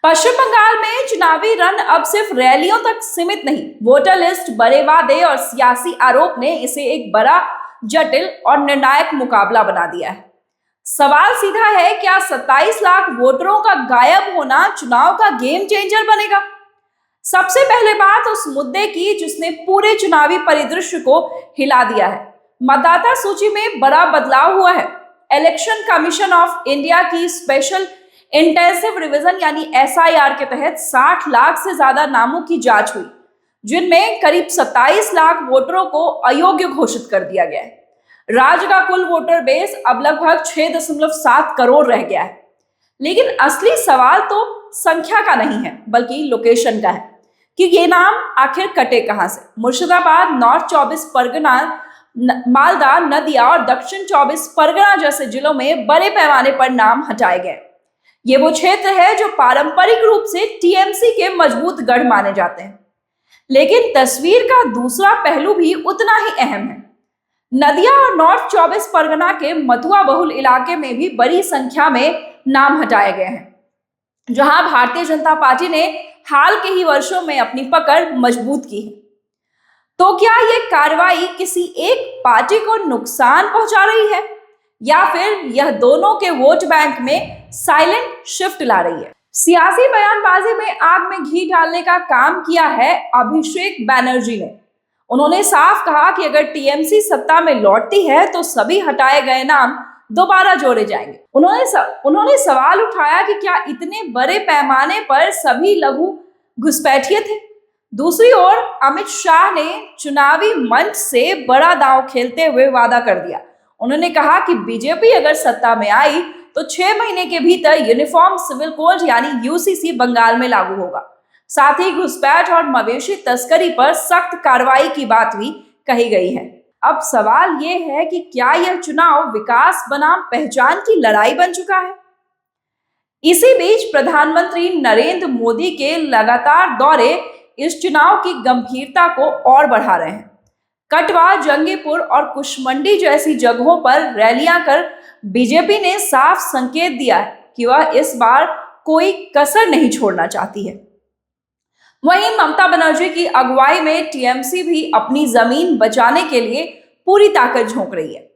पश्चिम बंगाल में चुनावी रण अब सिर्फ रैलियों तक सीमित नहीं, वोटर लिस्ट, बड़े वादे और सियासी आरोप ने इसे एक बड़ा, जटिल और निर्णायक मुकाबला बना दिया है। सवाल सीधा है, क्या 27 लाख वोटरों का गायब होना चुनाव का गेम चेंजर बनेगा? सबसे पहले बात उस मुद्दे की जिसने पूरे चुनावी परिदृश्य को हिला दिया है। मतदाता सूची में बड़ा बदलाव हुआ है। इलेक्शन कमीशन ऑफ इंडिया की स्पेशल इंटेंसिव रिवीजन यानी एसआईआर के तहत 60 लाख से ज्यादा नामों की जांच हुई, जिनमें करीब 27 लाख वोटरों को अयोग्य घोषित कर दिया गया है। राज्य का कुल वोटर बेस अब लगभग 6.7 करोड़ रह गया है। लेकिन असली सवाल तो संख्या का नहीं है, बल्कि लोकेशन का है कि ये नाम आखिर कटे कहां से। मुर्शिदाबाद, नॉर्थ 24 परगना, मालदा, नदिया और दक्षिण 24 परगना जैसे जिलों में बड़े पैमाने पर नाम हटाए गए। ये वो क्षेत्र है जो पारंपरिक रूप से टीएमसी के मजबूत गढ़ माने जाते हैं। लेकिन तस्वीर का दूसरा पहलू भी उतना ही अहम है। नदिया और नॉर्थ 24 परगना के मथुआ बहुल इलाके में भी बड़ी संख्या में नाम हटाए गए हैं, जहां भारतीय जनता पार्टी ने हाल के ही वर्षों में अपनी पकड़ मजबूत की है। तो क्या यह कार्रवाई किसी एक पार्टी को नुकसान पहुंचा रही है, या फिर यह दोनों के वोट बैंक में साइलेंट शिफ्ट ला रही है? सियासी बयानबाजी में आग में घी डालने का काम किया है अभिषेक बैनर्जी ने। उन्होंने साफ कहा कि अगर टीएमसी सत्ता में लौटती है तो सभी हटाए गए नाम दोबारा जोड़े जाएंगे। उन्होंने सवाल उठाया कि क्या इतने बड़े पैमाने पर सभी लघु घुसपैठिए थे। दूसरी ओर अमित शाह ने चुनावी मंच से बड़ा दांव खेलते हुए वादा कर दिया। उन्होंने कहा कि बीजेपी अगर सत्ता में आई तो 6 महीने के भीतर यूनिफॉर्म सिविल कोड यानी यूसीसी बंगाल में लागू होगा। साथ ही घुसपैठ और मवेशी तस्करी पर सख्त कार्रवाई की बात भी कही गई है। अब सवाल ये है कि क्या यह चुनाव विकास बनाम पहचान की लड़ाई बन चुका है? इसी बीच प्रधानमंत्री नरेंद्र मोदी के लगातार दौरे इस चुनाव की गंभीरता को और बढ़ा रहे हैं। कटवा, जंगीपुर और कुशमंडी जैसी जगहों पर रैलियां कर बीजेपी ने साफ संकेत दिया है कि वह इस बार कोई कसर नहीं छोड़ना चाहती है। वहीं ममता बनर्जी की अगुवाई में टीएमसी भी अपनी जमीन बचाने के लिए पूरी ताकत झोंक रही है।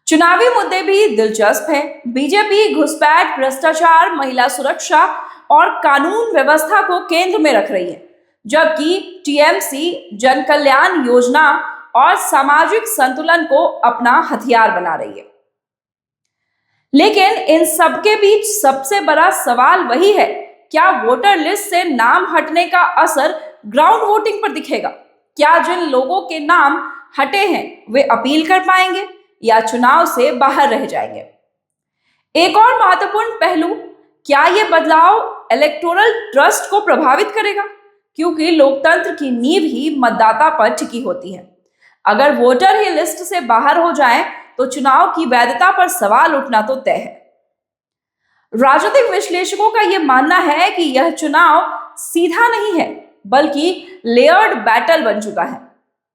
चुनावी मुद्दे भी दिलचस्प हैं। बीजेपी घुसपैठ, भ्रष्टाचार, महिला सुरक्षा और कानून व्यवस्था को केंद्र में रख रही है, जबकि टीएमसी जन कल्याण योजना और सामाजिक संतुलन को अपना हथियार बना रही है। लेकिन इन सबके बीच सबसे बड़ा सवाल वही है, क्या वोटर लिस्ट से नाम हटने का असर ग्राउंड वोटिंग पर दिखेगा? क्या जिन लोगों के नाम हटे हैं वे अपील कर पाएंगे या चुनाव से बाहर रह जाएंगे? एक और महत्वपूर्ण पहलू, क्या यह बदलाव इलेक्टोरल ट्रस्ट को प्रभावित करेगा? क्योंकि लोकतंत्र की नींव ही मतदाता पर टिकी होती है। अगर वोटर ही लिस्ट से बाहर हो जाएं, तो चुनाव की वैधता पर सवाल उठना तो तय है। राजनीतिक विश्लेषकों का यह मानना है कि यह चुनाव सीधा नहीं है, बल्कि लेयर्ड बैटल बन चुका है,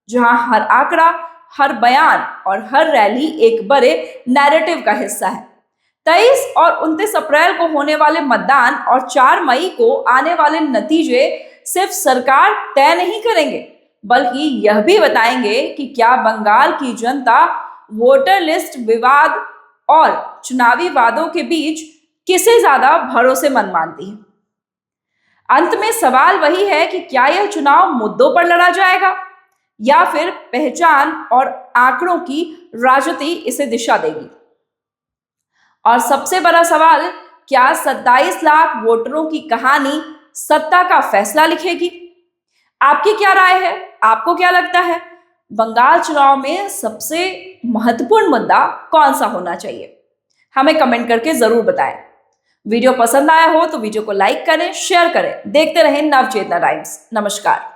जहां हर आंकड़ा, हर बयान और हर रैली एक बड़े नैरेटिव का हिस्सा है। 23 और 29 अप्रैल को होने वाले मतदान और 4 मई को आने वाले नतीजे सिर्फ सरकार तय नहीं करेंगे, बल्कि यह भी बताएंगे कि क्या बंगाल की जनता वोटर लिस्ट विवाद और चुनावी वादों के बीच किसे ज्यादा भरोसेमंद मानती है। अंत में सवाल वही है कि क्या यह चुनाव मुद्दों पर लड़ा जाएगा या फिर पहचान और आंकड़ों की राजनीति इसे दिशा देगी। और सबसे बड़ा सवाल, क्या 27 लाख वोटरों की कहानी सत्ता का फैसला लिखेगी? आपकी क्या राय है? आपको क्या लगता है, बंगाल चुनाव में सबसे महत्वपूर्ण मुद्दा कौन सा होना चाहिए? हमें कमेंट करके जरूर बताएं। वीडियो पसंद आया हो तो वीडियो को लाइक करें, शेयर करें। देखते रहें नवचेतना टाइम्स। नमस्कार।